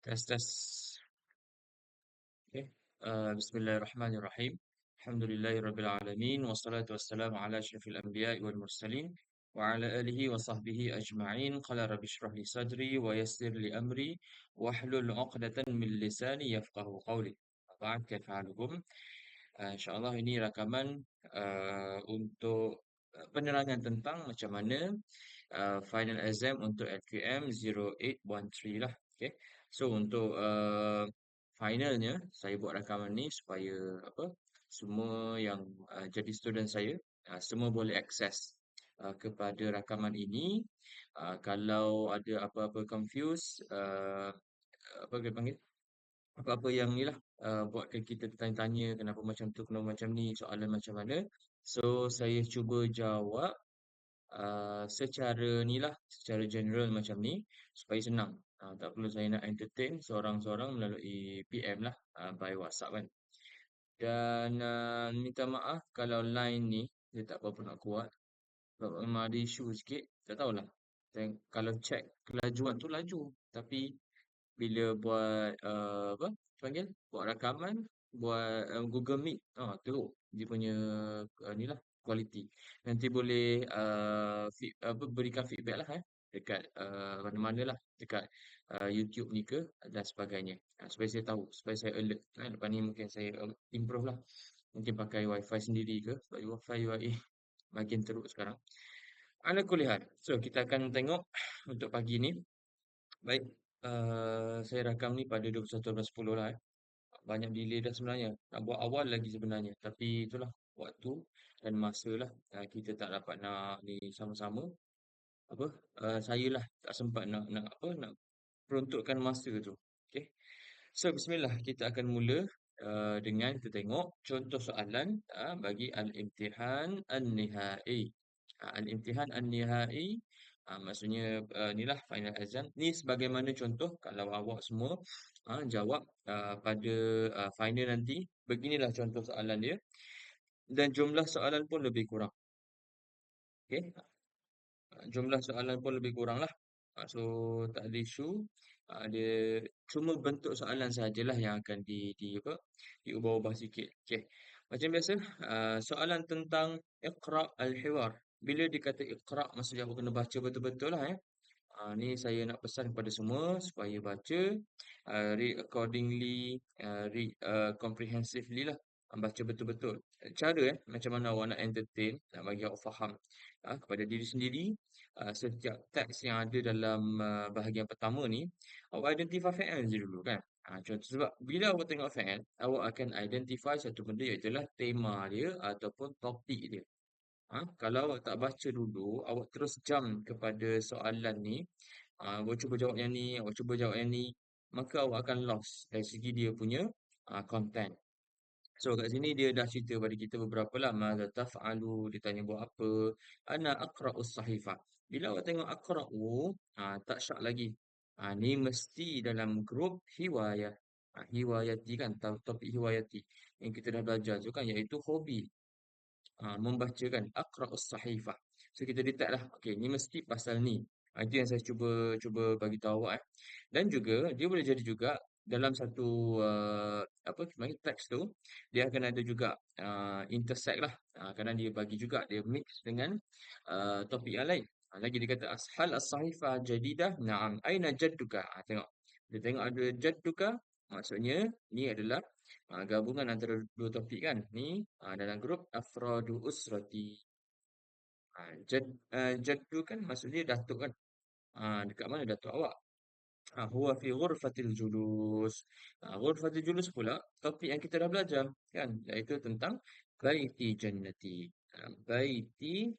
Tes tes. Okey. Bismillahirrahmanirrahim. Alhamdulillahirabbil alamin wassalatu wassalamu ala asyrafil anbiya'i wal mursalin wa ala alihi wa sahbihi ajma'in. Qala rabbi shrah li sadri wa yassir li amri wahlul 'uqdatan min lisani yafqahu qawli. Ba'd, kaifa halukum? InsyaAllah ini rakaman untuk penerangan tentang macam mana final exam untuk LQM 0813 lah. Okay. So untuk finalnya saya buat rakaman ni supaya apa semua yang jadi student saya semua boleh akses kepada rakaman ini. Kalau ada apa-apa confuse apa dia panggil apa-apa yang ni lah buatkan kita bertanya-tanya kenapa macam tu, kenapa macam ni, soalan macam mana. So saya cuba jawab secara ni lah, secara general macam ni supaya senang. Tak perlu saya nak entertain seorang-seorang melalui PM lah, by WhatsApp kan. Dan minta maaf kalau line ni dia tak berapa nak kuat. Sebab memang ada isu sikit, tak tahulah. Dan kalau check kelajuan tu laju, tapi bila buat apa panggil buat rakaman, buat Google Meet, teruk dia punya ni lah kualiti. Nanti boleh apa berikan feedback lah dekat mana-mana lah, dekat YouTube ni ke dan sebagainya. Supaya saya tahu, supaya saya alert lepas ni mungkin saya improve lah. Mungkin pakai wifi sendiri ke sebab wifi UAE makin teruk sekarang. Ala kulli hal. So kita akan tengok untuk pagi ni. Baik, saya rakam ni pada 21.10 lah. Banyak delay dah sebenarnya. Nak buat awal lagi sebenarnya. Tapi itulah waktu dan masa lah. Kita tak dapat nak ni sama-sama. Apa? Saya lah tak sempat nak apa nak peruntukkan masa tu. Okay. So bismillah kita akan mula dengan kita tengok contoh soalan bagi al-imtihan an-nihai. Al-imtihan an-nihai maksudnya inilah final exam. Ni sebagaimana contoh kalau awak semua jawab pada final nanti, beginilah contoh soalan dia dan jumlah soalan pun lebih kurang. Okey. Jumlah soalan pun lebih kurang lah. So tak ada isu. Dia cuma bentuk soalan sajalah yang akan di apa diubah-ubah sikit. Okey. Macam biasa, soalan tentang Iqra al-Hiwar. Bila dikata Iqra, maksudnya aku kena baca betul-betul lah. Ni saya nak pesan kepada semua supaya baca, read accordingly, read comprehensively lah. Baca betul-betul. Cara macam mana awak nak entertain, nak bagi awak faham kepada diri sendiri, setiap teks yang ada dalam bahagian pertama ni, awak identify fail je dulu kan. Contoh sebab bila awak tengok fail, awak akan identify satu benda iaitu tema dia ataupun topik dia. Kalau awak tak baca dulu, awak terus jump kepada soalan ni, awak cuba jawab yang ni, awak cuba jawab yang ni, maka awak akan lost dari segi dia punya content. So kat sini dia dah cerita pada kita beberapa lah. Madza taf'alu, dia tanya buat apa. Ana aqra'us sahifah. Bila awak tengok aqra'u, tak syak lagi. Ni mesti dalam grup hiwayah. Hiwayati kan, topik hiwayati. Yang kita dah belajar tu kan, iaitu hobi. Membaca kan, aqra'us sahifah. So kita detect lah, okey ni mesti pasal ni. Itu yang saya cuba cuba bagi tahu awak. Dan juga dia boleh jadi juga dalam satu apa sebenarnya teks tu dia akan ada juga intersect lah. Kadang dia bagi juga dia mix dengan topik yang lain. Lagi dia kata ashal as-sahifah jadidah na'am aina jadduka. Tengok. Dia tengok ada jadduka, maksudnya ni adalah gabungan antara dua topik kan. Ni dalam grup afradu usrati. Jaddu kan maksudnya datuk kan. Dekat mana datuk awak? Huwa fi ghurfatil julus. Ghurfatil julus pula topik yang kita dah belajar kan, iaitu tentang baiti jannati. Baiti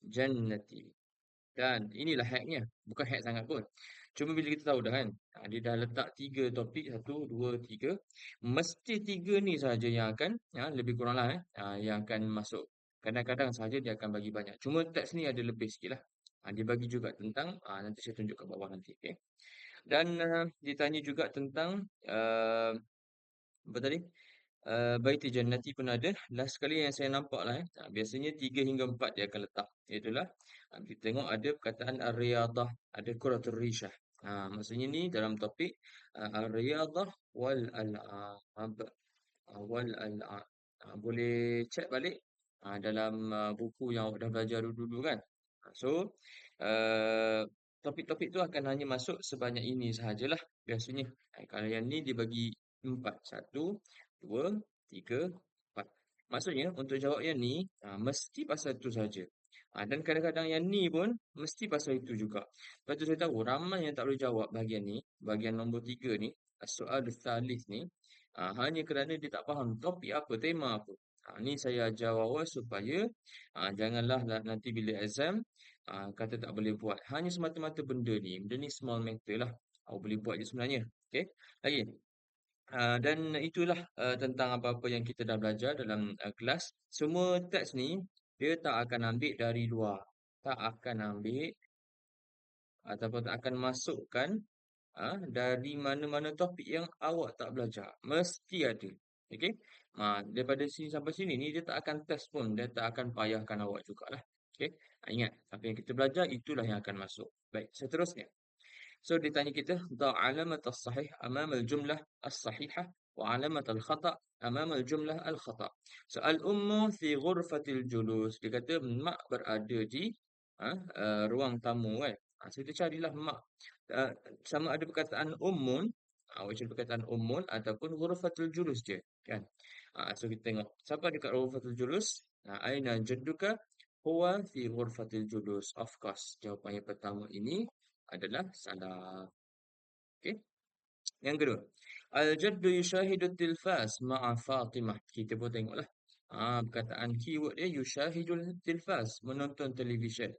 jannati. Dan inilah hacknya. Bukan hack sangat pun. Cuma bila kita tahu dah kan. Dia dah letak tiga topik. Satu, dua, tiga. Mesti tiga ni sahaja yang akan. Lebih kurang lah. Yang akan masuk. Kadang-kadang sahaja dia akan bagi banyak. Cuma teks ni ada lebih sikit lah. Dia bagi juga tentang. Nanti saya tunjuk kat bawah nanti. Okay. Dan ditanya juga tentang. Apa tadi? Baiti Jannati pun ada. Last sekali yang saya nampak lah. Biasanya 3 hingga 4 dia akan letak. Itulah. Kita tengok ada perkataan Ar-Riyadah. Ada Quratul Rishah. Maksudnya ni dalam topik ar-riyadah wal al'ab. Wal al'ab. Boleh cek balik dalam buku yang awak dah belajar dulu-dulu kan. So, uh, topik-topik tu akan hanya masuk sebanyak ini sahajalah biasanya. Kalau yang ni dibagi empat. Satu, dua, tiga, empat. Maksudnya untuk jawab yang ni mesti pasal tu saja. Dan kadang-kadang yang ni pun mesti pasal itu juga. Lepas tu saya tahu ramai yang tak boleh jawab bahagian ni. Bahagian nombor tiga ni. Soal thalith ni. Hanya kerana dia tak faham topik apa, tema apa. Ni saya ajar awal supaya janganlah nanti bila exam kata tak boleh buat. Hanya semata-mata benda ni. Benda ni small matter lah. Awak boleh buat je sebenarnya. Okay. Lagi. Dan itulah tentang apa-apa yang kita dah belajar dalam kelas. Semua teks ni dia tak akan ambil dari luar. Tak akan ambil ataupun tak akan masukkan dari mana-mana topik yang awak tak belajar. Mesti ada. Okey? Daripada sini sampai sini ni dia tak akan test pun. Dia tak akan payahkan awak jugalah. Okey? Ingat, apa yang kita belajar itulah yang akan masuk. Baik, seterusnya. So ditanya kita ضع علامة الصحيح أمام الجملة الصحيحة وعلامة الخطأ أمام الجملة الخطأ. So al-ummu fi ghurfatil julus. Dia kata mak berada di ruang tamu kan. So kita carilah mak. Uh, Sama ada perkataan ummun, awak cari perkataan ummun ataupun ghurfatul julus je kan. So kita tengok siapa dekat ghurfatul julus? Aina jadduka? Huwa fi ghurfatil julus. Of course, jawapan yang pertama ini adalah salah. Okey. Yang kedua, al-jaddu yushahidu tilfas ma'a Fatimah. Kita pun tengoklah. Perkataan keyword dia yushahidul tilfas, menonton televisyen.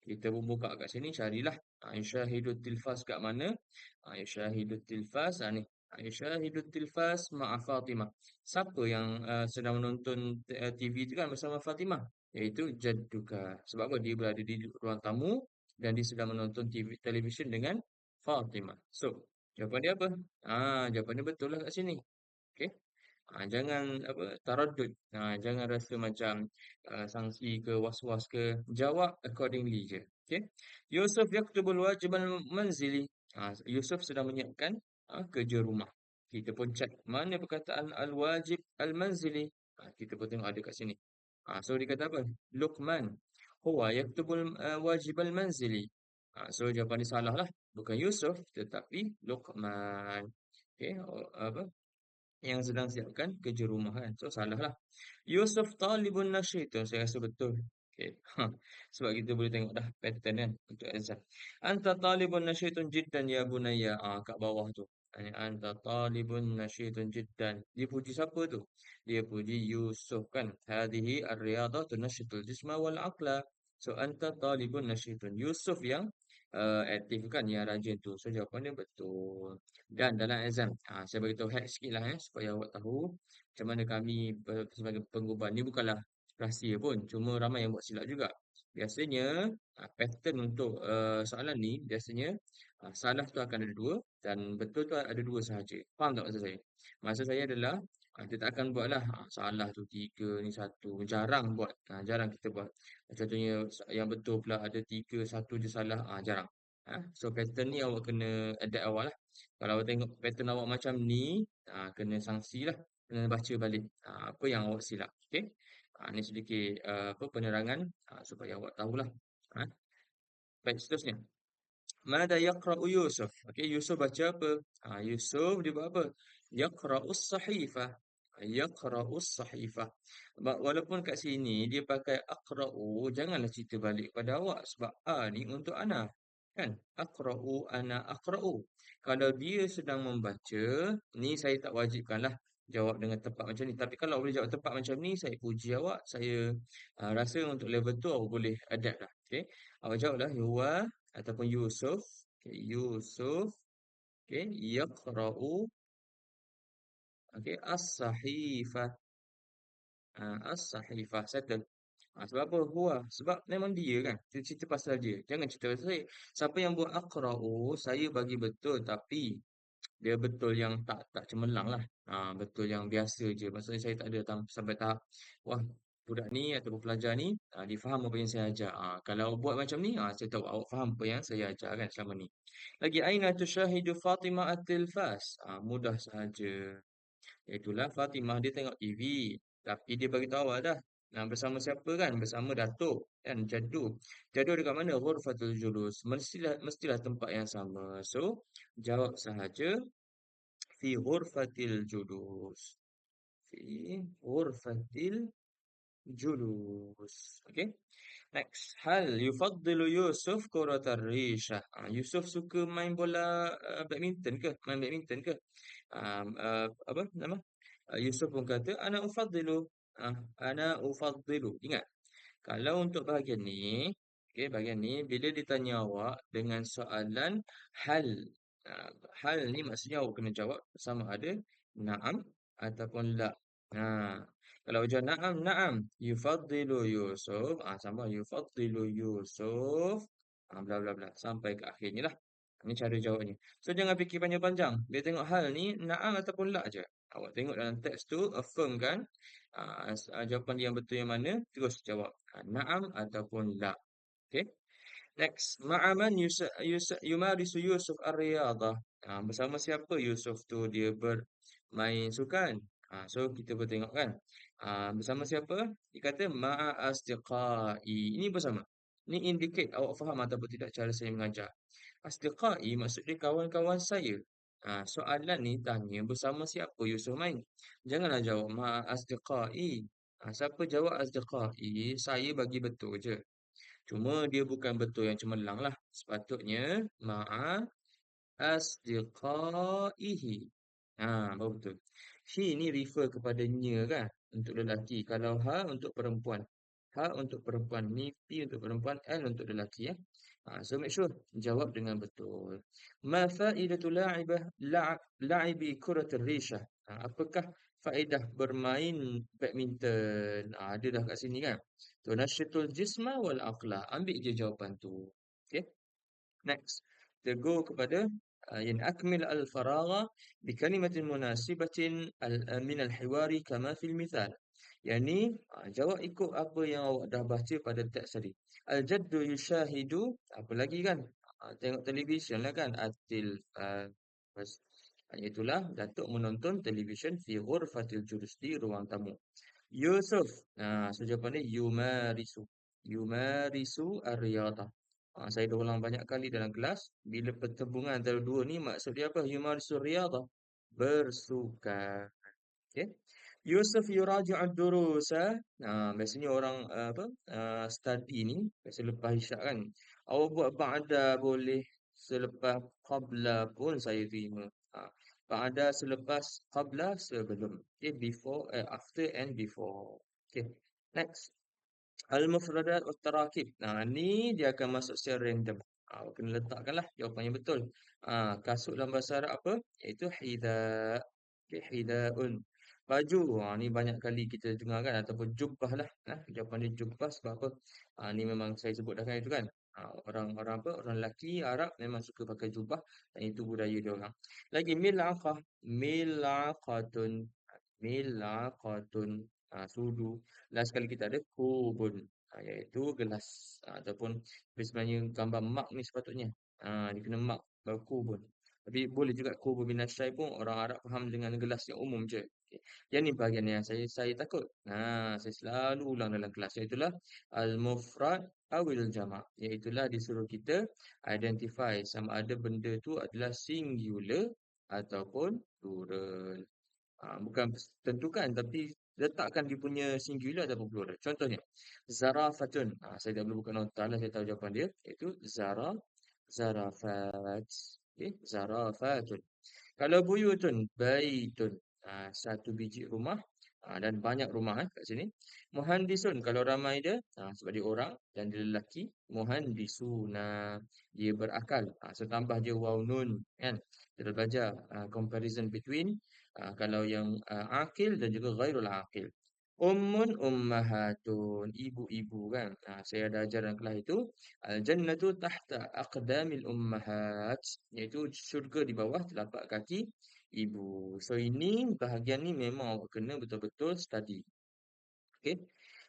Kita pun buka kat sini carilah. Yushahidul tilfas kat mana? Yushahidul tilfas ni. Yushahidul tilfas ma'a Fatimah. Siapa yang sedang menonton TV tu kan bersama Fatimah? Iaitu jadduka. Sebab apa? Dia berada di ruang tamu dan dia sedang menonton televisyen dengan Fatimah. So, jawapan dia apa? Jawapan dia betul lah kat sini. Okey. Jangan apa taraddud. Jangan rasa macam sangsi ke was-was ke. Jawab accordingly je. Okey. Yusuf yaktubul wajib al-manzili. Yusuf sedang menyiapkan kerja rumah. Kita pun cek mana perkataan al-wajib al-manzili. Kita pun tengok ada kat sini. So dia kata apa? Luqman huwa yaktubul wajib al-manzili. So jawapan dia salah lah. Bukan Yusuf tetapi Luqman. Okey, apa? Yang sedang siapkan kerja rumah kan. So salah lah. Yusuf talibun nasyid tu saya rasa betul. Okay. Sebab kita boleh tengok dah pattern kan untuk exam. Anta talibun nasyidun jiddan ya bunayya. Kat bawah tu. Anta talibun nasyidun jiddan. Dia puji siapa tu? Dia puji Yusuf kan. Hadhihi ar-riyadah tunashidul jisma wal aqla. So anta talibun nasyidun. Yusuf yang aktif kan, yang rajin tu. So jawapan dia betul. Dan dalam exam, saya beritahu hack sikit lah supaya awak tahu macam mana kami sebagai pengubah. Ni bukanlah rahsia pun, cuma ramai yang buat silap juga. Biasanya, pattern untuk soalan ni, biasanya salah tu akan ada dua dan betul tu ada dua sahaja. Faham tak maksud saya? Maksud saya adalah, kita tak akan buatlah salah tu tiga, ni satu. Jarang buat, jarang kita buat. Contohnya yang betul pula ada tiga, satu je salah, jarang. So pattern ni awak kena adapt awal lah. Kalau awak tengok pattern awak macam ni, kena sangsi lah. Kena baca balik apa yang awak silap. Okay? Ni sedikit apa penerangan supaya awak tahulah. Ha? Baik, seterusnya. Mada yaqra'u Yusuf? Okey, Yusuf baca apa? Yusuf dia buat apa? Yaqra'us sahifah. Yaqra'us sahifah. Walaupun kat sini dia pakai aqra'u, janganlah cerita balik pada awak sebab ni untuk ana. Kan? Aqra'u ana aqra'u. Kalau dia sedang membaca, ni saya tak wajibkanlah jawab dengan tepat macam ni. Tapi kalau boleh jawab tepat macam ni, saya puji awak. Saya rasa untuk level tu awak boleh adapt lah. Okey. Awak jawablah huwa ataupun Yusuf. Okay, Yusuf. Okay, yaqra'u. Okay, as-sahifah. As-sahifah. Settle. Sebab apa? Huwa. Sebab memang dia kan. Kita cerita pasal dia. Jangan cerita pasal saya. Siapa yang buat aqra'u, saya bagi betul. Tapi, dia betul yang tak cemerlang lah. Betul yang biasa je. Maksudnya saya tak ada sampai tahap. Wah, budak ni ataupun pelajar ni dia faham apa yang saya ajar. Kalau buat macam ni, saya tahu awak faham apa yang saya ajar kan selama ni. Lagi aina tusyahidu Fatimah at-tilfas. Mudah sahaja. Itulah Fatimah dia tengok TV. Tapi dia bagi tahu awak dah. Bersama siapa kan? Bersama Datuk kan? Jaduh. Jaduh dekat mana? Ghurfatul Julus. Mestilah tempat yang sama. So, jawab sahaja fi ghurfatil julus. Fi ghurfatil julus. Okay. Next. Hal yufaddilu Yusuf kuratar risha. Yusuf suka main bola badminton ke? Main badminton ke? Apa nama? Yusuf pun kata ana ufaddilu. Ingat, kalau untuk bahagian ni, okey, bahagian ni bila ditanya awak dengan soalan hal. Ah, hal ni maksudnya awak kena jawab sama ada na'am ataupun la. Kalau jawab na'am, na'am. Yufaddilu Yusuf. Sama yufaddilu Yusuf. Bla bla bla sampai ke akhirnya lah. Ini cara jawabnya. So jangan fikir panjang-panjang. Dia tengok hal ni na'am ataupun la je. Awak tengok dalam teks tu affirm kan. Jawapan dia yang betul yang mana, terus jawab na'am ataupun la. Okay. Next, ma'aman yumarisu Yusuf ar-riyadah. Bersama siapa Yusuf tu dia bermain sukan. So kita boleh tengok kan. Bersama siapa? Dia kata ma'a asdiqai. Ini bersama. Ini indicate awak faham ataupun tidak cara saya mengajar. Asdiqai maksud dia kawan-kawan saya. Soalan ni tanya bersama siapa Yusuf main. Janganlah jawab ma'a asdiqai. Siapa jawab asdiqai, saya bagi betul je. Cuma dia bukan betul yang cemerlang lah. Sepatutnya ma'a asdiqaihi. Baru betul. He ni refer kepadanya kan untuk lelaki. Kalau ha untuk perempuan. Ha untuk perempuan. Ni P untuk perempuan. L untuk lelaki ya. So make sure jawab dengan betul. Ma faidatu la'ibi kuratul risha. Apakah faedah bermain badminton? Ada dah kat sini kan. Tunashitul jisma wal aqla. Ambil je jawapan tu. Okay. Next, kita go kepada yang akmil al-faragha bi kalimatin munasibatin min al-hiwari kama fil mithal. Yang ni jawab ikut apa yang awak dah baca pada teks tadi. Al-jaddu yushahidu apa lagi kan? Tengok televisyen lah kan? Itulah Datuk menonton televisyen fi ghurfatil julus di ruang tamu. Yusuf. So jawapan dia yumarisu. Yumarisu ar-riyadah. Saya dah ulang banyak kali dalam kelas. Bila pertembungan antara dua ni maksud dia apa? Yumarisu riyadah. Bersukan. Okay. Yusuf yuraji'ud durusa. Biasanya orang study ni biasa lepas isyak kan. Awak buat ba'da boleh, selepas qabla pun saya terima. Ba'da selepas, qabla sebelum. Okay, before, after and before. Okay. Next. Al-mufradat wa tarakib. Ni dia akan masuk secara random. Kena letakkanlah jawapan yang betul. Kasut dalam bahasa Arab apa? Iaitu hida. Okay, hidaun. Baju. Ni banyak kali kita dengar kan ataupun jubbah lah. Jawapan dia jubbah sebab apa? Ni memang saya sebut dah kan itu kan. Orang-orang apa? Orang lelaki Arab memang suka pakai jubah dan itu budaya dia orang. Lagi mil'aqah. Mil'aqatun. Mil'aqatun. Sudu. Last kali kita ada kubun, iaitu gelas, ataupun sebenarnya gambar mak ni sepatutnya. Dia kena mak baru kubun. Tapi boleh juga kubun binasyai pun orang Arab faham dengan gelas yang umum je. Okay. Yang ni bahagian yang saya takut. Saya selalu ulang dalam kelas. Iaitulah al-mufrad awil jama'. Iaitulah disuruh kita identify sama ada benda tu adalah singular ataupun plural. Bukan tentukan tapi letakkan dia punya singular ataupun plural. Contohnya, zarafatun. Saya dah belum buka nota lah, saya tahu jawapan dia. Iaitu zarafat. Okay, zarafatun. Kalau buyutun, baitun. Satu biji rumah. Dan banyak rumah kat sini. Muhandisun, kalau ramai dia, sebab dia orang dan dia lelaki. Muhandisuna, dia berakal. So tambah dia waw nun. Kan? Kita dah belajar comparison between kalau yang akil dan juga ghairul akil. Ummun ummahatun, ibu-ibu kan. Saya ada ajar dalam kelas itu. Al-jannatu tahta aqdamil ummahat. Iaitu syurga di bawah telapak kaki ibu. So ini bahagian ni memang awak kena betul-betul study. Okay.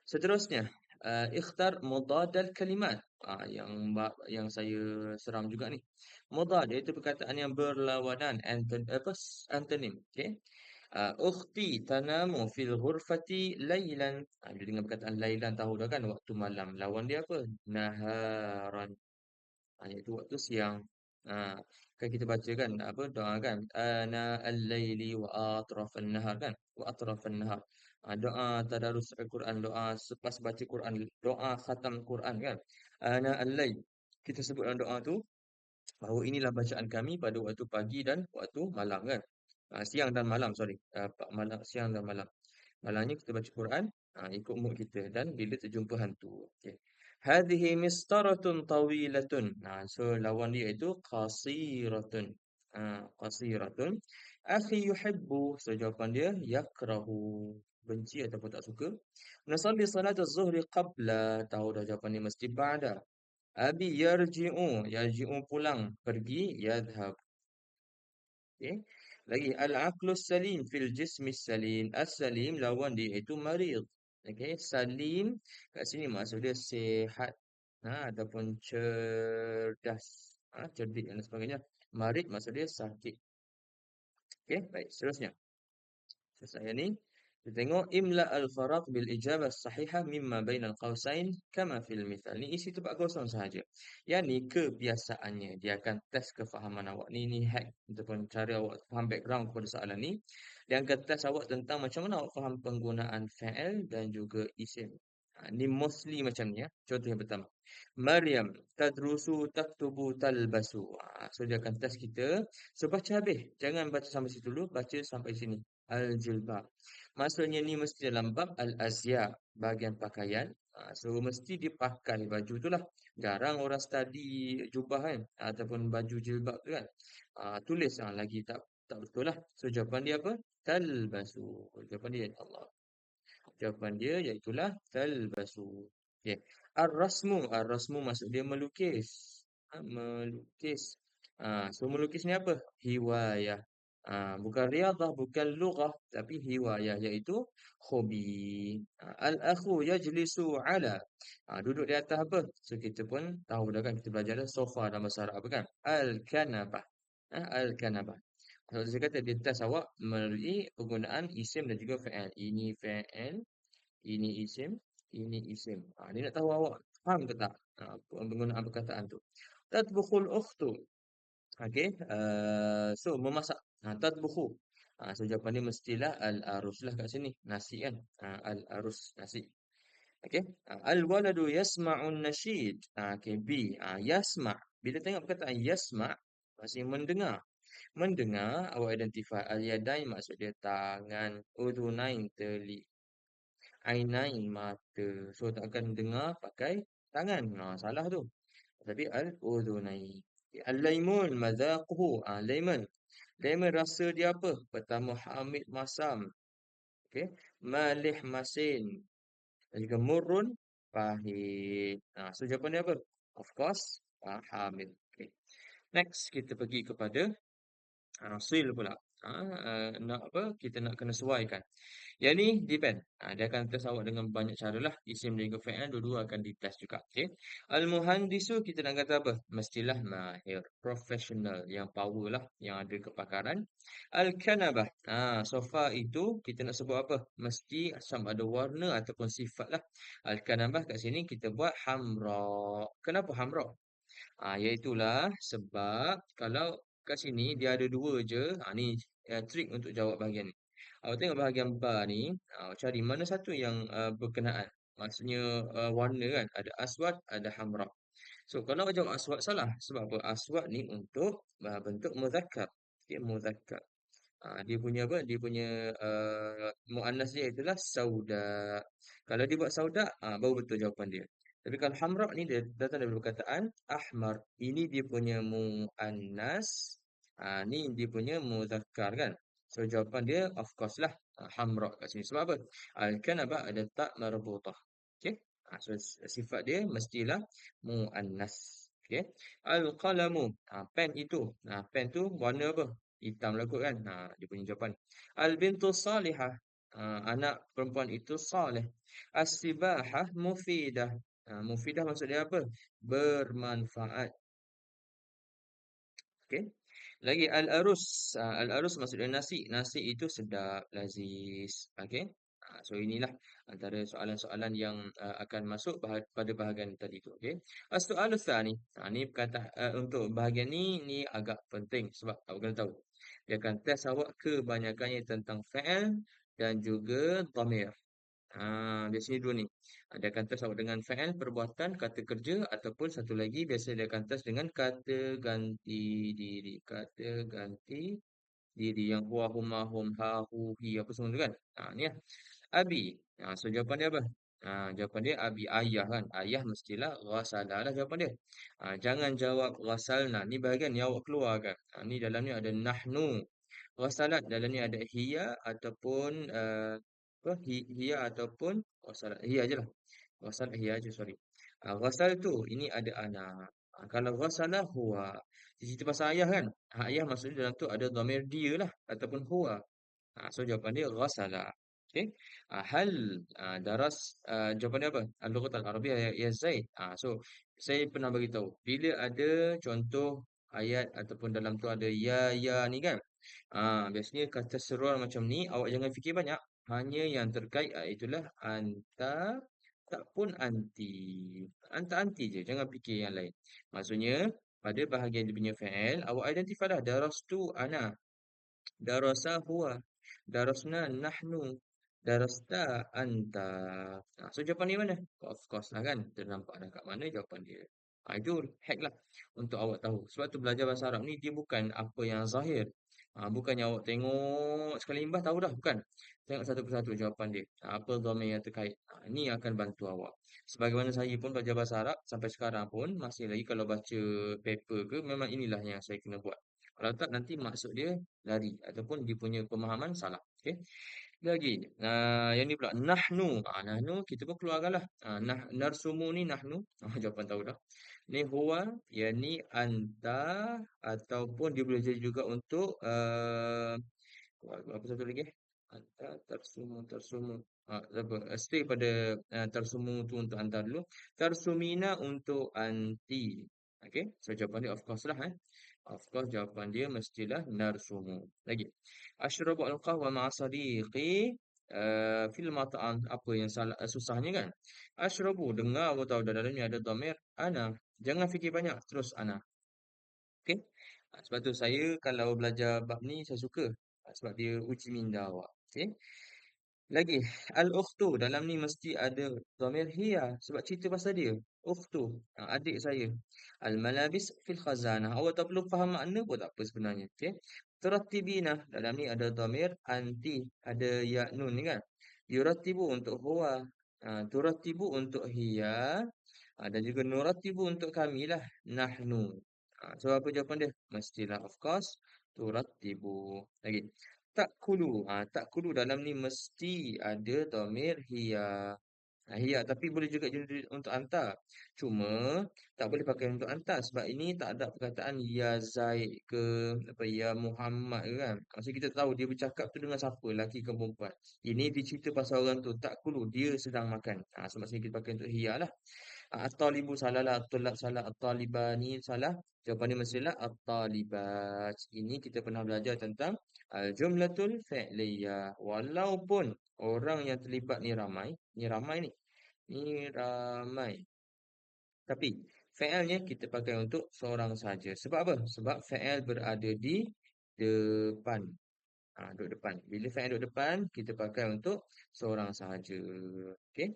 Seterusnya, ikhtar mudadal kalimat. Yang saya seram juga ni. Mudad iaitu perkataan yang berlawanan, antonym, okey. Ukhti tanamu fil ghurfati lailan. Bila dengar perkataan lailan tahu dah kan waktu malam. Lawan dia apa? Naharan. Iaitu waktu siang. Ha, kan kita baca kan apa doa kan ana al-laili wa atrafan nahar kan wa atrafan nahar. Doa tadarus al-Quran, doa selepas baca Quran, doa khatam Quran kan. Ana al-lail. Kita sebut dalam doa tu bahawa inilah bacaan kami pada waktu pagi dan waktu malam kan. Siang dan malam, sorry. Malam, siang dan malam. Malangnya kita baca Quran, ikut mood kita dan bila terjumpa hantu. Okey. Hadhihi mistaratun tawilatun. So lawan dia itu qasiratun. Qasiratun. Akhi yuhibbu. So jawapan dia yakrahu. Benci ataupun tak suka. Nasalli salat az-zuhri qabla. Tahu dah jawapan dia mesti ba'da. Abi yarji'u. Yarji'u pulang. Pergi. Yadhab. Okey. Lagi al-aqlus salim fil jismis salim. As-salim lawan dia itu marid. Okey, salim kat sini maksud dia sihat ataupun cerdas. Cerdik dan sebagainya. Marid maksud dia sakit. Okey, baik. Seterusnya. Saya ni kita tengok imla al-faraq bil ijabah sahihah mimma bainal qausain kama fil mithal. Ni isi tempat kosong sahaja. Yang ni kebiasaannya dia akan test kefahaman awak. Ni hack ataupun cara awak faham background kepada soalan ni. Dia akan test awak tentang macam mana awak faham penggunaan fa'il dan juga isim. Ni mostly macam ni ya. Contoh yang pertama. Maryam tadrusu taktubu talbasu. So dia akan test kita. So baca habis. Jangan baca sampai situ dulu. Baca sampai sini. Al-jilbab. Maksudnya ni mesti dalam bab al-azya, bahagian pakaian. So mesti dipakai baju tu lah. Jarang orang study jubah kan ataupun baju jilbab tu kan. Tulis lagi tak betul lah. So jawapan dia apa? Talbasu. Jawapan dia Allah. Jawapan dia iaitulah talbasu. Okey. Ar-rasmu. Ar-rasmu maksud dia melukis. Melukis. So melukis ni apa? Hiwayah. Bukan riadah, bukan lughah, tapi hiwayah iaitu hobi. Al-akhu yajlisu ala. Duduk di atas apa? So kita pun tahu dah kan kita belajar dah sofa dalam bahasa Arab apa kan? Al-kanabah. Al-kanabah. Kalau saya kata dia test awak melalui penggunaan isim dan juga fa'il. Ini fa'il, ini isim, ini isim. Dia nak tahu awak faham ke tak penggunaan perkataan tu. Tatbukhul ukhtu. Okey, so memasak. Tatbukhu. So jawapan dia mestilah al-arus lah kat sini. Nasi kan. Al-arus, nasi. Okey. Al-waladu yasma'un nasyid. Okey, B. Yasma'. Bila tengok perkataan yasma', maksudnya mendengar. Mendengar, awak identify al-yadain maksud dia tangan, udhunain teli, ainain mata. So takkan dengar pakai tangan. Salah tu. Tapi al-udhunain. Al-laimun madzaquhu. Lemon. Lemon rasa dia apa? Pertama hamid masam. Okey. Malih masin. Dan juga murrun pahit. So jawapan dia apa? Of course, hamid. Okay. Next kita pergi kepada sil pula. Nak apa? Kita nak kena sesuaikan. Yang ni depend. Dia akan test awak dengan banyak cara lah. Isim dan juga fa'il dua-dua akan ditest juga. Okay. Al-muhandisu kita nak kata apa? Mestilah mahir. Professional. Yang power lah. Yang ada kepakaran. Al-kanabah. Sofa itu kita nak sebut apa? Mesti sama ada warna ataupun sifat lah. Al-kanabah kat sini kita buat hamra. Kenapa hamra? Iaitulah sebab kalau kat sini dia ada dua je. Ni trik untuk jawab bahagian ni. Awak tengok bahagian bar ni, awak cari mana satu yang berkenaan. Maksudnya warna kan. Ada aswad, ada hamra. So kalau awak jawab aswad salah. Sebab apa? Aswad ni untuk bentuk muzakkar. Okay, muzakkar. Dia punya apa? Dia punya muannas dia itulah sauda. Kalau dia buat sauda, baru betul jawapan dia. Tapi kalau hamra ni dia datang dari perkataan ahmar. Ini dia punya muannas. Ni dia punya muzakkar kan. So jawapan dia of course lah hamra kat sini. Sebab apa? Al-kanabah ada tak marbutah. Okey? So sifat dia mestilah muannas. Okey. Al-qalamu. Pen itu. Pen tu warna apa? Hitam lah kot kan. Dia punya jawapan. Al-bintu salihah. Anak perempuan itu saleh. As-sibahah mufidah. Mufidah maksud dia apa? Bermanfaat. Okey. Lagi al-arus. Al-arus maksud dia nasi. Nasi itu sedap, lazis. Okey. So inilah antara soalan-soalan yang akan masuk pada bahagian tadi tu. Okey. As-soalu tsani. Ni perkataan untuk bahagian ni agak penting sebab awak kena tahu. Dia akan test awak kebanyakannya tentang fa'il dan juga dhamir. Biasanya dua ni. Dia akan test awak dengan fa'il, perbuatan, kata kerja ataupun satu lagi biasa dia akan test dengan kata ganti diri. Kata ganti diri yang huwa, huma, hum, ha, hu, hi apa semua tu kan. Ni lah. Abi. So jawapan dia apa? Jawapan dia abi ayah kan. Ayah mestilah ghasalah lah jawapan dia. Jangan jawab ghasalna. Ni bahagian yang awak keluarkan. Ni dalam ni ada nahnu. Ghasalat dalam ni ada hiya ataupun apa hiya ataupun ghasalat. Hiya je lah. Ghasalat hiya je sorry. Ghasal tu ini ada anak. Kalau ghasalah huwa. Cerita pasal ayah kan. Ayah maksudnya dalam tu ada dhamir dia lah ataupun huwa. So jawapan dia ghasala. Okey. Hal daras jawapan dia apa? Al-lughat al-arabiyyah ya Zaid. So saya pernah bagi tahu bila ada contoh ayat ataupun dalam tu ada ya ni kan. Biasanya kata seruan macam ni awak jangan fikir banyak. Hanya yang terkait itulah anta tak pun anti. Anta anti je, jangan fikir yang lain. Maksudnya pada bahagian dia punya fi'il awak identify dah darastu ana. Darasa huwa. Darasna nahnu. Darasta anta. So jawapan dia mana? Of course lah kan. Kita nampak dah kat mana jawapan dia. Itu hack lah untuk awak tahu. Sebab tu belajar bahasa Arab ni dia bukan apa yang zahir. Bukannya awak tengok sekali limbah tahu dah. Bukan. Tengok satu persatu jawapan dia. Apa domain yang terkait. Ini akan bantu awak. Sebagaimana saya pun belajar bahasa Arab sampai sekarang pun masih lagi kalau baca paper ke memang inilah yang saya kena buat. Kalau tak nanti maksud dia lari ataupun dia punya pemahaman salah. Okey. Lagi, yang ni pula nahnu. Nahnu kita pun keluarkanlah. Narsumu ni nahnu. Jawapan tahu dah. Ni huwa, yang ni anta ataupun dia boleh jadi juga untuk apa satu lagi? Anta tersumu. Apa? Stay pada tersumu tu untuk anta dulu. Tersumina untuk anti. Okay, so jawapan dia of course lah. Of course jawapan dia mestilah narsumu. Lagi. Asyrabu al-qahwa ma'a sadiqi fil mat'am. Apa yang salah susahnya kan? Asyrabu dengar aku tahu dalamnya ada dhamir ana. Jangan fikir banyak terus ana. Okey. Sebab tu saya kalau belajar bab ni saya suka. Sebab dia uji minda awak. Okey. Lagi, al-ukhtu dalam ni mesti ada dhamir hiya sebab cerita pasal dia. Ukhtu, adik saya. Al-malabis fil khazanah. Awak tak perlu faham makna pun tak apa sebenarnya. Okey. Turattibina dalam ni ada dhamir anti, ada ya nun ni kan. Yurattibu untuk huwa. Turattibu untuk hiya. Dan juga nurattibu untuk kami lah. Nahnu. So apa jawapan dia? Mestilah of course turattibu. Lagi. Ta'kulu. Ta'kulu dalam ni mesti ada dhamir hiya. Hiya tapi boleh juga jadi untuk anta. Cuma tak boleh pakai untuk anta sebab ini tak ada perkataan ya Zaid ke apa ya Muhammad ke kan. Maksud kita tahu dia bercakap tu dengan siapa, lelaki ke perempuan. Ini dicerita pasal orang tu ta'kulu dia sedang makan. So maksudnya kita pakai untuk hiya lah. At-talibu salah lah, at-tulab salah, at-talibani salah. Jawapan dia mestilah at-talibat. Ini kita pernah belajar tentang al-jumlatul fi'liyah. Walaupun orang yang terlibat ni ramai ni. Ni ramai. Tapi fi'ilnya kita pakai untuk seorang saja. Sebab apa? Sebab fi'il berada di depan. Duduk depan. Bila fi'il duduk depan, kita pakai untuk seorang sahaja. Okey?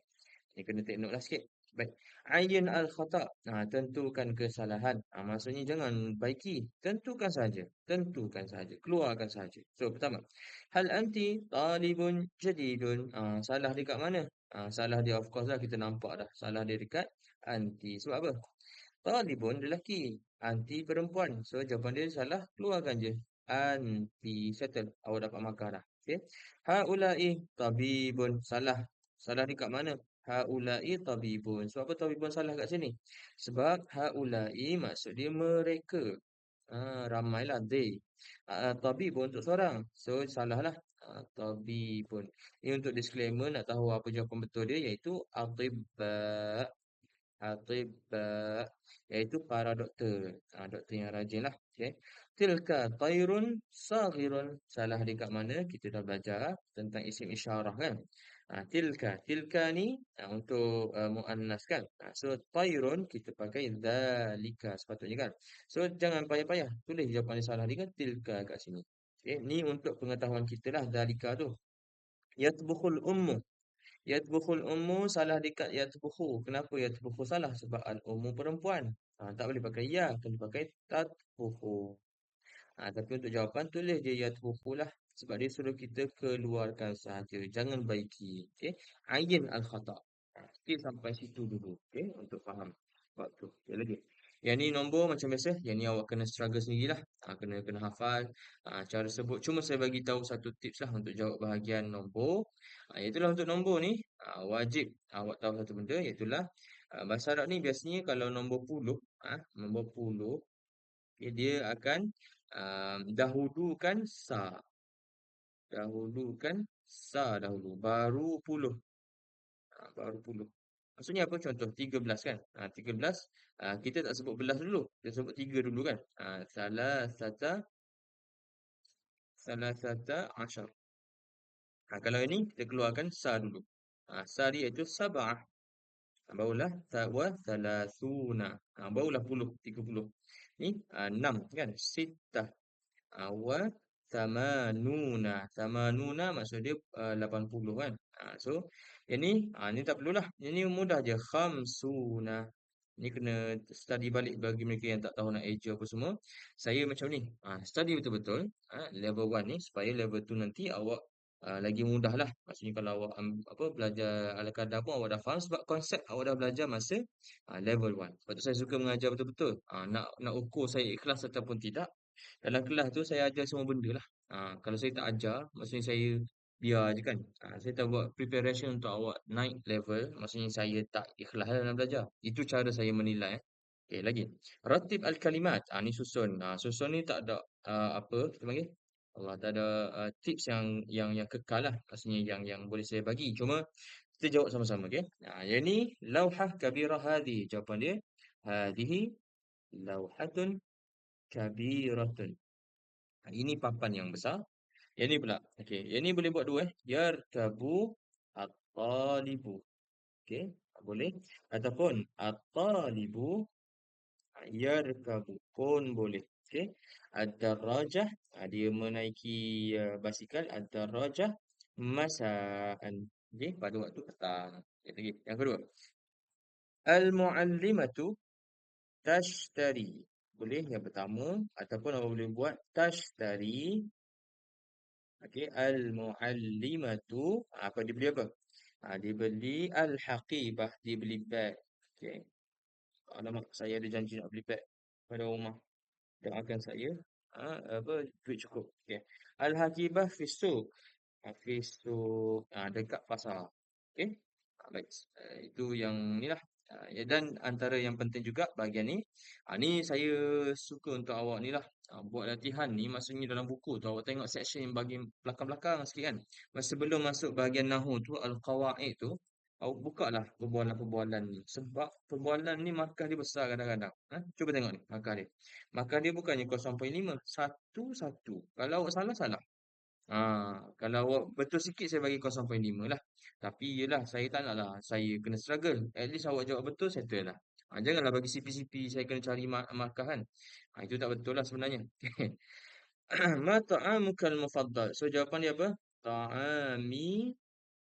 Ni kena take note lah sikit. Baik. Ayyan al-khata'. Tentukan kesalahan. Maksudnya jangan baiki. Tentukan saja. Tentukan saja. Keluarkan saja. So, pertama. Hal anti talibun jadidun. Salah dia kat mana? Salah dia of course lah kita nampak dah. Salah dia dekat anti. Sebab apa? Talibun lelaki. Anti perempuan. So, jawapan dia salah. Keluarkan je. Anti. Settle. Awak dapat markah dah. Okay. Haulai tabibun. Salah. Salah di kat mana? Haulai tabibun. So apa tabibun salah kat sini? Sebab haulai maksud dia mereka. Ramailah they. Tabibun untuk seorang. So salahlah. Tabibun. Ini untuk disclaimer, nak tahu apa jawapan betul dia, iaitu atibba. Atibba, iaitu para doktor. Doktor yang rajin lah. Okay. Tilka tayrun saghirun. Salah di kat mana? Kita dah belajar tentang isim isyarah kan. Tilka ni untuk muannas kan. So tayrun kita pakai dzalika sepatutnya kan. So jangan payah-payah. Tulis jawapan yang salah ni kan tilka kat sini. Okay. Ni untuk pengetahuan kita lah dzalika tu. Yatbukhul ummu. Yatbukhul ummu salah dekat yatbukhu. Kenapa yatbukhu salah? Sebab al-ummu perempuan. Tak boleh pakai ya, kena pakai tatbukhu. Tapi untuk jawapan tulis je yatbukhu lah. Sebab dia suruh kita keluarkan sahaja. Jangan baiki. Okay? Ayin al-khata'. Okey, sampai situ dulu. Okay? Untuk faham. Waktu. Okay, lagi. Yang ni nombor macam biasa. Yang ni awak kena struggle sendirilah. Kena kena hafal. Cara sebut. Cuma saya bagi tahu satu tips lah untuk jawab bahagian nombor. Itulah untuk nombor ni. Wajib awak tahu satu benda. Iaitulah bahasa Arab ni biasanya kalau nombor puluh. Nombor puluh. Okay, dia akan dahulukan sa. Dahulukan sa dahulu. Baru puluh. Baru puluh. Maksudnya apa? Contoh 13 kan? 13, kita tak sebut belas dulu. Kita sebut tiga dulu kan? Salah sata asyar. Kalau ini kita keluarkan sa dulu. Sa dia itu sab'ah. Barulah wa thalathuna. Barulah puluh, 30. Ni 6 kan? Sittah. Wa tamanuna. Tamanuna maksud dia 80 kan. So yang ni tak perlulah. Yang ni mudah je. Khamsuna. Ni kena study balik bagi mereka yang tak tahu nak eja apa semua. Saya macam ni. Study betul-betul. Level 1 ni supaya level 2 nanti awak lagi mudah lah. Maksudnya kalau awak apa belajar ala kadar pun awak dah faham sebab konsep awak dah belajar masa level 1. Sebab tu saya suka mengajar betul-betul. Nak ukur saya ikhlas ataupun tidak. Dalam kelas tu saya ajar semua benda lah. Kalau saya tak ajar, maksudnya saya biar je kan. Saya tak buat preparation untuk awak naik level, maksudnya saya tak ikhlas lah dalam belajar. Itu cara saya menilai. Okey, lagi. Ratib al-kalimat. Ni susun. Susun ni tak ada apa kita panggil? Allah tak ada tips yang kekal lah. Maksudnya yang boleh saya bagi. Cuma kita jawab sama-sama, okey? Yang ni lauhah kabirah hadhi. Jawapan dia hadhihi lauhatun kabiratun. Ini papan yang besar. Yang ni pula. Okey, yang ni boleh buat dua Yarkabu at-talibu. Okey, boleh. Ataupun at-talibu yarkabu pun boleh. Okey. Ad-darajah dia menaiki basikal. Ad-darajah masaan. Okey, pada waktu petang. Okey, lagi. Yang kedua. Al-muallimatu tashtari. Boleh yang pertama ataupun awak boleh buat tashtari. Okey, al-muallimatu apa dia beli apa? Dia beli al-haqibah, dia beli beg. Okey. Alamak, saya ada janji nak beli beg pada rumah. Doakan saya. Apa duit cukup. Okey. Al-haqibah fi suq. Fi suq, dekat pasar. Okey. Baik. Itu yang ni lah. Dan antara yang penting juga bahagian ni. Ni saya suka untuk awak ni lah. Buat latihan ni maksudnya dalam buku tu awak tengok section yang bahagian belakang-belakang sikit kan. Sebelum masuk bahagian nahu tu al-qawaid tu awak buka lah perbualan-perbualan ni. Sebab perbualan ni markah dia besar kadang-kadang. Cuba tengok ni markah dia. Markah dia bukannya 0.5. Satu-satu. Kalau awak salah, salah. Kalau awak betul sikit saya bagi 0.5 lah. Tapi yelah saya tak nak lah. Saya kena struggle. At least awak jawab betul, settle lah. Janganlah bagi CP-CP saya kena cari markah kan. Itu tak betul lah sebenarnya. Ma ta'amukal mufaddal. So jawapan dia apa? Ta'ami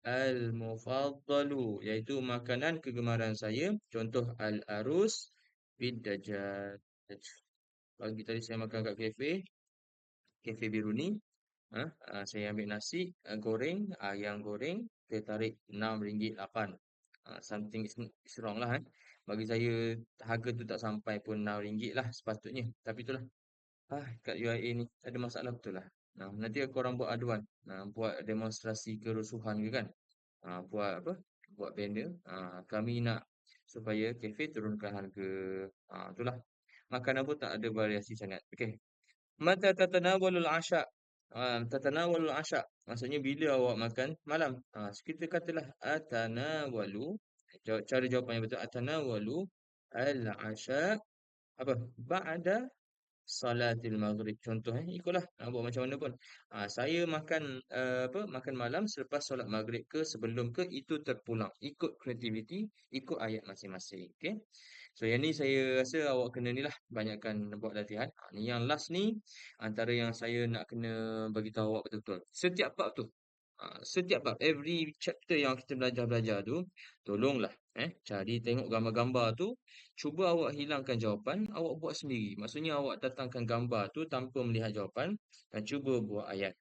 al-mufaddalu. Iaitu makanan kegemaran saya. Contoh al-arus bid-dajjal. Pagi tadi saya makan kat kafe. Kafe Biruni. Saya ambil nasi goreng, ayam goreng, saya tarik RM6.8. Something is wrong lah. Bagi saya harga tu tak sampai pun RM6 lah sepatutnya. Tapi itulah. Kat UIA ni ada masalah betul lah. Nanti korang buat aduan. Buat demonstrasi kerusuhan ke kan. Buat apa? Buat banner. Kami nak supaya kafe turunkan harga. Itulah. Makanan pun tak ada variasi sangat. Okey. Mata tatanawalul asya. Tatanawalul asya. Maksudnya bila awak makan malam. So kita katalah atanawalu. Cara jawapan yang betul atanawalu al-asya apa? Ba'da salatil maghrib. Contoh ikutlah buat macam mana pun. Saya makan apa makan malam selepas solat maghrib ke sebelum ke itu terpulang. Ikut kreativiti, ikut ayat masing-masing. Okey. So yang ni saya rasa awak kena ni lah banyakkan buat latihan. Ni yang last ni antara yang saya nak kena bagi tahu awak betul-betul. Setiap bab tu setiap bab every chapter yang kita belajar-belajar tu tolonglah cari tengok gambar-gambar tu, cuba awak hilangkan jawapan, awak buat sendiri. Maksudnya awak datangkan gambar tu tanpa melihat jawapan dan cuba buat ayat.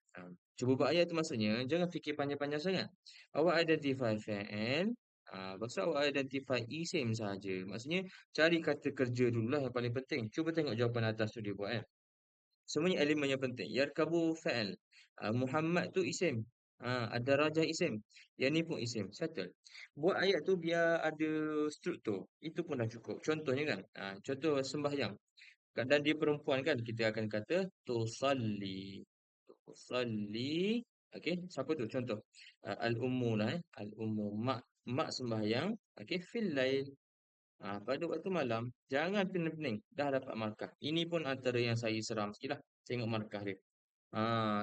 Cuba buat ayat tu maksudnya jangan fikir panjang-panjang sangat. Awak identify fa'il, lepas tu awak identify isim saja. Maksudnya cari kata kerja dululah yang paling penting. Cuba tengok jawapan atas tu dia buat semuanya elemen yang penting. Yarkabu fa'il. Muhammad tu isim. Ada rajah isim. Yang ni pun isim. Settle. Buat ayat tu biar ada struktur. Itu pun dah cukup. Contohnya kan. Contoh sembahyang. Dan dia perempuan kan. Kita akan kata tusalli. Tusalli. Okey. Siapa tu? Contoh. Al-ummu lah. Al-ummu. Mak. Mak sembahyang. Okey. Fil lail. Pada waktu malam, jangan pening-pening. Dah dapat markah. Ini pun antara yang saya seram sikit lah. Tengok markah dia.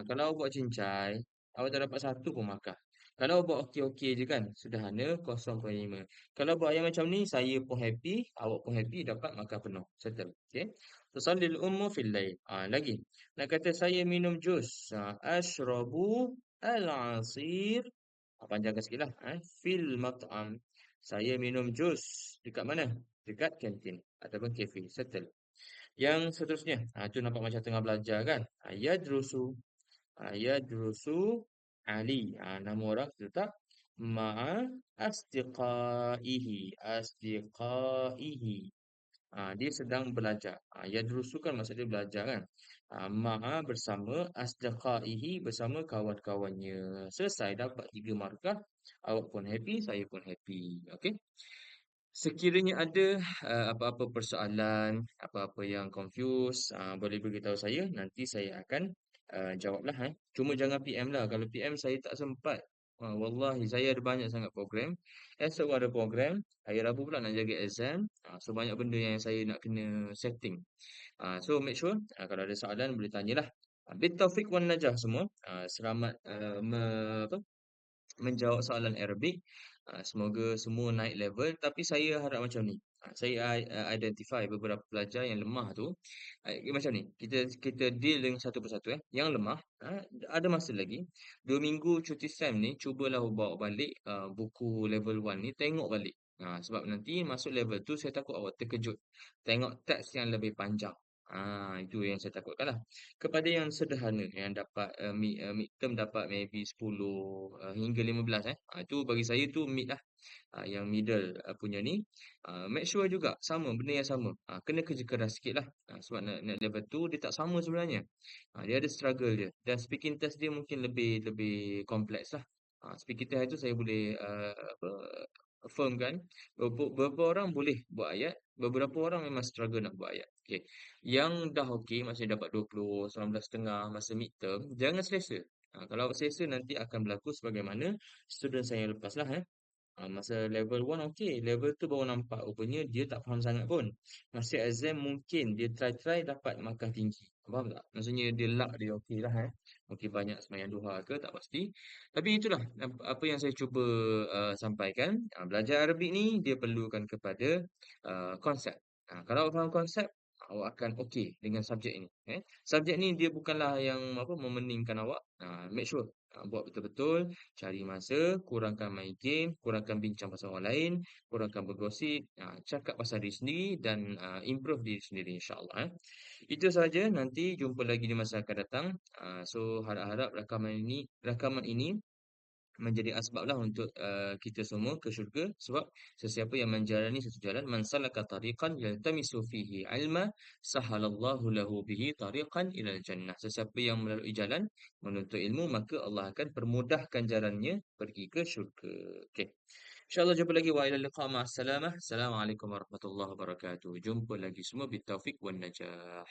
Kalau awak buat cincai, awak tak dapat satu pun markah. Kalau awak buat okey-okey je kan, sederhana 0.5. Kalau buat yang macam ni, saya pun happy, awak pun happy, dapat markah penuh. Settle. Okay. Tusallil ummu fil lail. Lagi. Nak kata saya minum jus. Ashrabu al-asir. Panjangkan sikit lah. Fil mat'am. Saya minum jus. Dekat mana? Dekat kantin. Ataupun kafe. Settle. Yang seterusnya. Itu nampak macam tengah belajar kan? Yadrusu. Yadrusu Ali. Nama orang letak. Ma'a asdiqaihi. Asdiqaihi. Dia sedang belajar. Yadrusu kan maksud dia belajar kan. Ma'a bersama asdiqaihi bersama kawan-kawannya. Selesai dapat 3 markah. Awak pun happy, saya pun happy. Okey. Sekiranya ada apa-apa persoalan, apa-apa yang confuse, boleh beritahu saya. Nanti saya akan jawablah. Cuma jangan PM lah. Kalau PM saya tak sempat. Wallahi saya ada banyak sangat program. Esok ada program. Hari Rabu pula nak jaga exam. So banyak benda yang saya nak kena setting. So make sure kalau ada soalan boleh tanyalah. Bitaufik wan najah semua. Selamat apa, menjawab soalan Arabic. Semoga semua naik level. Tapi saya harap macam ni. Saya identify beberapa pelajar yang lemah tu. Macam ni. Kita deal dengan satu persatu. Yang lemah. Ada masa lagi. 2 minggu cuti SEM ni. Cubalah bawa balik buku level 1 ni. Tengok balik. Sebab nanti masuk level tu saya takut awak terkejut. Tengok teks yang lebih panjang. Itu yang saya takutkan lah. Kepada yang sederhana yang dapat midterm dapat maybe 10 hingga 15 itu bagi saya tu mid lah. Yang middle punya ni make sure juga sama benda yang sama. Kena kerja keras sikit lah. Sebab nak level tu dia tak sama sebenarnya. Dia ada struggle dia dan speaking test dia mungkin lebih lebih kompleks lah. Speaking test itu saya boleh apa firmkan beberapa orang boleh buat ayat, beberapa orang memang struggle nak buat ayat. Okey. Yang dah okey, maksudnya dapat 20, 19.5 masa midterm, jangan selesa. Kalau awak selesa nanti akan berlaku sebagaimana student saya yang lepas lah. Masa level 1 okey, level tu baru nampak rupanya dia tak faham sangat pun. Masa exam mungkin dia try-try dapat markah tinggi. Faham tak? Maksudnya dia luck dia okey lah. Mungkin banyak sembahyang duha ke tak pasti. Tapi itulah apa yang saya cuba sampaikan. Belajar Arabik ni dia perlukan kepada konsep. Kalau awak faham konsep, awak akan okey dengan subjek ini. Subjek ni dia bukanlah yang apa memeningkan awak. Make sure buat betul-betul, cari masa, kurangkan main game, kurangkan bincang pasal orang lain, kurangkan bergosip, cakap pasal diri sendiri dan improve diri sendiri insya-Allah. Itu sahaja, nanti jumpa lagi di masa akan datang. So harap-harap rakaman ini menjadi asbablah untuk kita semua ke syurga sebab sesiapa yang menjalani satu jalan man salaka tariqan yaltamisu fihi ilma sahalallahu lahu bihi tariqan ilal jannah, sesiapa yang melalui jalan menuntut ilmu maka Allah akan permudahkan jalannya pergi ke syurga. Okey, insyaallah jumpa lagi wa ila liqa ma'as salamah. Assalamualaikum warahmatullahi wabarakatuh. Jumpa lagi semua, bitaufiq wan najah.